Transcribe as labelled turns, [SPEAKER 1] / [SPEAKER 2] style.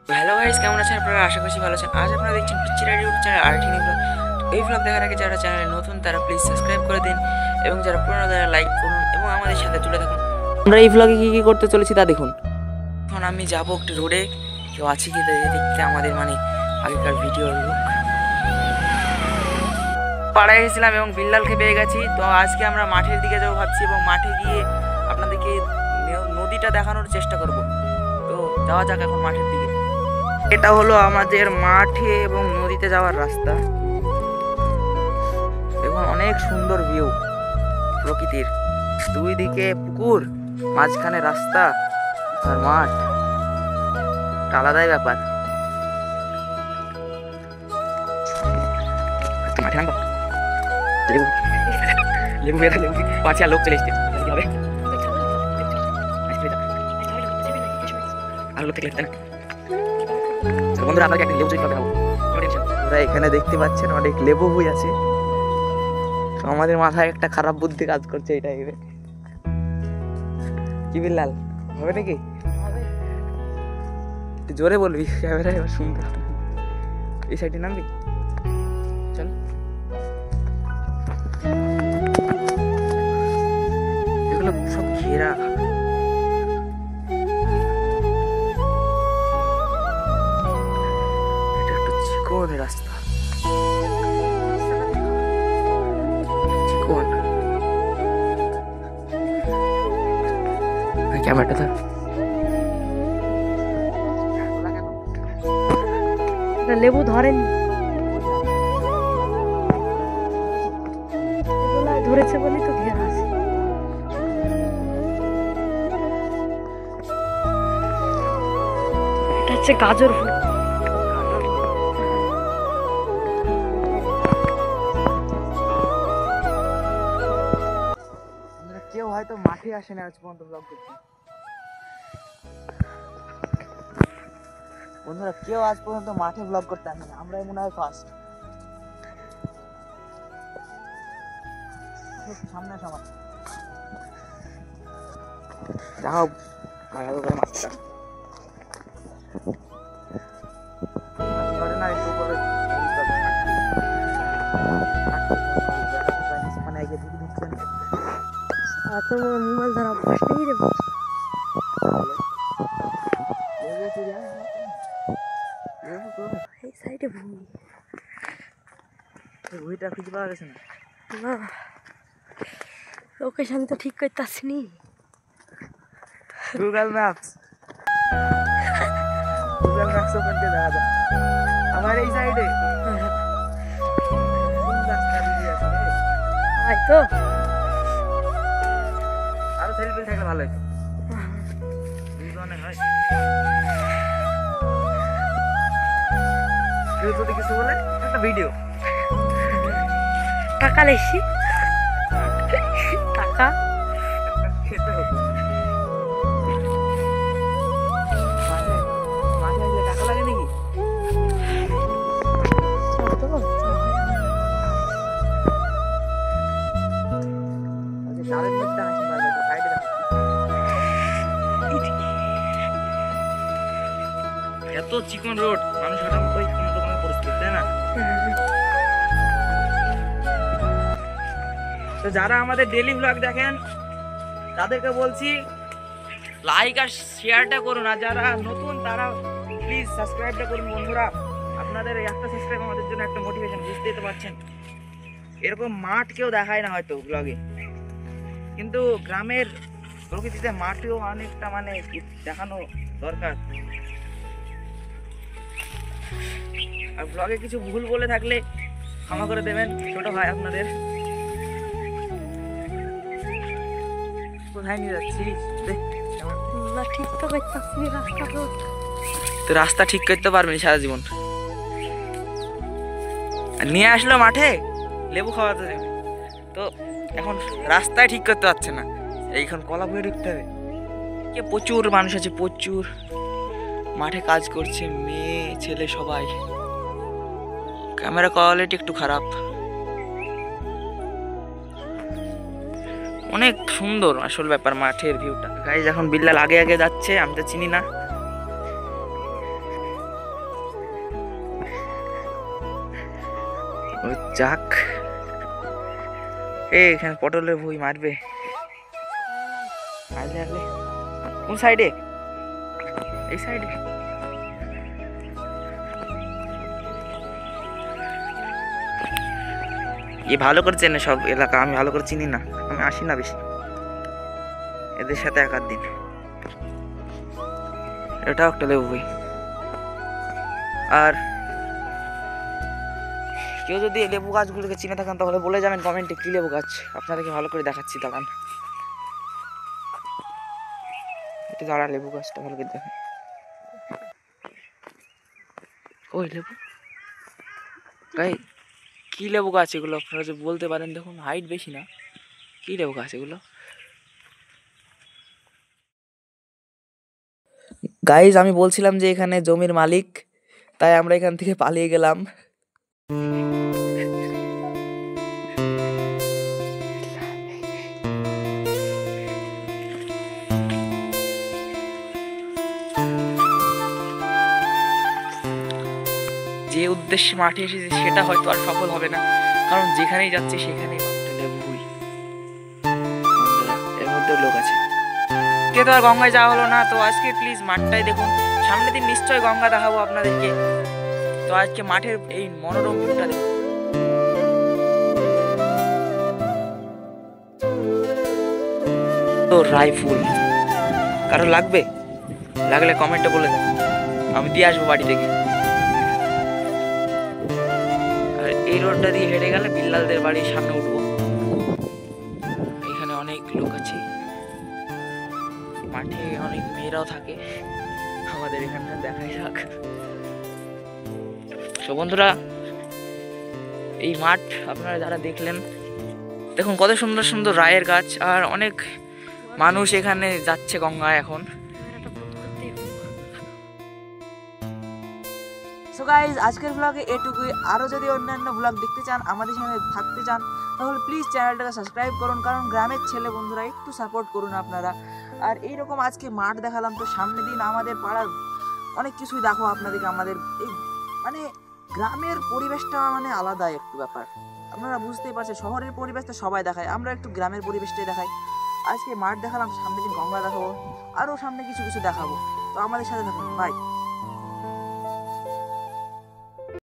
[SPEAKER 1] Hello guys, কেমন আছেন আপনারা? আশা করছি ভালো আছেন। আজ আপনারা দেখছেন পিচ্চিরা YouTube channel RT new vlog. এই ব্লগ দেখার আগে যারা চ্যানেলে নতুন তারা প্লিজ সাবস্ক্রাইব করে দিন এবং যারা পুরনো তারা লাইক করুন এবং আমাদের সাথে তুলে থাকুন। আমরা এই ব্লগে কি কি করতে চলেছি তা দেখুন। এখন আমি যাবো একটু রোডে, কেউ আছে কি দেখতে আমাদের আগেকার ভিডিওর লোক। পাড়ায় গেছিলাম এবং বিল্লালকে পেয়ে গেছি। তো আজকে আমরা মাঠের দিকে যাবো ভাবছি এবং মাঠে গিয়ে আপনাদেরকে নদীটা দেখানোর চেষ্টা করব। তো যাওয়া যাক এখন মাঠের দিকে। এটা হলো আমাদের মাঠে এবং নদীতে যাওয়ার রাস্তা এবং অনেক সুন্দর ভিউ প্রকৃতির। দুই দিকে পুকুর, মাঝখানে রাস্তা আর মাঠ, আলাদাই ব্যাপার। মাঠে নামবো, লেবু লেবু বেড়া লেবু পাঁচে লোক চলে এসছে হবে আর লোক দেখতে না। বন্ধুরা আপনাকে একটা লেবু চুরি দেখাবো। আপনারা এখানে দেখতে পাচ্ছেন অনেক লেবু হয়ে আছে। তো আমাদের মাথায় একটা খারাপ বুদ্ধি কাজ করছে এই টাইপের। কি বিল্লাল, হবে নাকি? তুই জোরে বলবি, ক্যামেরায় এবার শুনতে হবে। এই সাইডে নামবি, চল। এগুলো সব ঘেরা, চিকন রাস্তা, চিকন। ক্যামেরাটা ধর।
[SPEAKER 2] লেবু ধরেন, ধরেছে বলি তো ঘেরা আছে। এটা হচ্ছে গাজর ফুল।
[SPEAKER 1] কেউ হয়তো মাঠে আসে না আজ পর্যন্ত ব্লগ করতে। বন্ধুরা কেউ আজ পর্যন্ত মাঠে ব্লগ করতে আসে না, আমরাই মনে হয় ফার্স্ট। সামনে সমাজ যাও ভালো করে মাছটা ধরে না একটু করে মানে আগে দিকে দিচ্ছেন।
[SPEAKER 2] এত মোবাইল ধরা অভ্যাস নেই রে। এই সাইডে
[SPEAKER 1] ভুঁইটা খুঁজে পাওয়া গেছে না।
[SPEAKER 2] না, লোকেশন তো ঠিক করতে আসিনি।
[SPEAKER 1] গুগল ম্যাপস ওপেন করে দেখা যায় আমার এই সাইডে
[SPEAKER 2] তো
[SPEAKER 1] আরো সেলফি থাকলে ভালো হতো। দুজনে হয় কেউ যদি কিছু বলে একটা ভিডিও।
[SPEAKER 2] টাকা লেছি, টাকা
[SPEAKER 1] খেতে হতো। টাকা লাগে নাকি? এত চিকন রোড, মানুষ হাঁটার মতোই কোনো পরিস্থিতি, তাই না? তো যারা আমাদের ডেইলি ব্লগ দেখেন তাদেরকে বলছি লাইক আর শেয়ারটা করুন, আর যারা নতুন তারা প্লিজ সাবস্ক্রাইবটা করুন। বন্ধুরা আপনাদের একটা সাবস্ক্রাইব আমাদের জন্য একটা মোটিভেশন, বুঝতেই তো পারছেন। এরকম মাঠ কেউ দেখায় না হয়তো ব্লগে, কিন্তু গ্রামের প্রকৃতিতে মাঠেও অনেকটা দেখানো দরকার। আর ব্লগে কিছু ভুল বলে থাকলে ক্ষমা করে দেবেন, ছোট ভাই আপনাদের। কোথায় নিয়ে যাচ্ছিস?
[SPEAKER 2] ঠিক তো করতেছি রাস্তা,
[SPEAKER 1] তো রাস্তা ঠিক করতে পারবেন সারা জীবন। নিয়ে আসলো মাঠে লেবু খাওয়াতে দেবে, তো এখন রাস্তায় ঠিক করতে পারছে না। এইখান কলা বয়ে ঢুকতে হবে। প্রচুর মানুষ আছে, প্রচুর মাঠে কাজ করছে, মেয়ে ছেলে সবাই। ক্যামেরা কোয়ালিটি একটু খারাপ। অনেক সুন্দর আসল ব্যাপার মাঠের ভিউটা। গাইজ এখন বিল্লাল আগে আগে যাচ্ছে, আমি তো চিনি না। ওই যাক, এখানে পটলের ভুঁই মারবে। আলে আলে, কোন সাইডে? এই সাইডে। ভালো করে চেনে সব এলাকা, আমি ভালো করে চিনি না, আমি আসি না বেশি এদের সাথে এক আধ দিন। এটাও একটা লেবু ভুঁই। আর কেউ যদি লেবু গাছগুলোকে চিনে থাকেন তাহলে বলে যাবেন কমেন্টে কি লেবু গাছ, আপনাদেরকে ভালো করে দেখাচ্ছি। দাঁড়ান, এটা দাঁড়া, লেবু গাছটা ভালো করে দেখেন। ওই লেবু গাই, কি লেবু গাছ এগুলো? আপনারা যে বলতে পারেন, দেখুন হাইট বেশি না, কি লেবু গাছ এগুলো? গাইজ, আমি বলছিলাম যে এখানে জমির মালিক, তাই আমরা এখান থেকে পালিয়ে গেলাম। যে উদ্দেশ্যে মাঠে এসেছে সেটা হয়তো আর সফল হবে না, কারণ যেখানেই যাচ্ছে সেখানেই লেবু ভুঁই। এর মধ্যে লোক আছে। কে তো আর গঙ্গায় যাওয়া হলো না, তো আজকে প্লিজ মাঠটাই দেখুন। সামনের দিন নিশ্চয়ই গঙ্গা দেখাবো আপনাদেরকে। তো আজকে মাঠের এই মনোরম ভিউটা দেখুন। তো রাই ফুল কারো লাগবে? লাগলে কমেন্টে বলে দেন, আমি দিয়ে আসবো বাড়ি থেকে। আর এই রোডটা দিয়ে হেঁটে গেলে বিল্লালদের বাড়ির সামনে উঠবো। এখানে অনেক লোক আছে, মাঠে অনেক মেয়েরাও থাকে, আমাদের এখানটা দেখাই যাক। তো বন্ধুরা, এই মাঠ আপনারা যারা দেখলেন, দেখুন কত সুন্দর সুন্দর রায়ের গাছ, আর অনেক মানুষ এখানে যাচ্ছে গঙ্গায় এখন। সো গাইজ, আজকের ব্লগে এটুকুই। আরও যদি অন্যান্য ব্লগ দেখতে চান, আমাদের সঙ্গে থাকতে চান, তাহলে প্লিজ চ্যানেলটাকে সাবস্ক্রাইব করুন, কারণ গ্রামের ছেলে বন্ধুরা একটু সাপোর্ট করুন আপনারা। আর এইরকম আজকে মাঠ দেখালাম, তো সামনের দিন আমাদের পাড়ার অনেক কিছুই দেখো আপনাদেরকে। আমাদের এই মানে গ্রামের পরিবেশটা মানে আলাদা একটু ব্যাপার, আপনারা বুঝতেই পারছেন। শহরের পরিবেশটা সবাই দেখায়, আমরা একটু গ্রামের পরিবেশটাই দেখাই। আজকে মাঠ দেখালাম, সামনের দিন গঙ্গা দেখাবো, আরও সামনে কিছু কিছু দেখাবো। তো আমাদের সাথে থাকুন, বাই।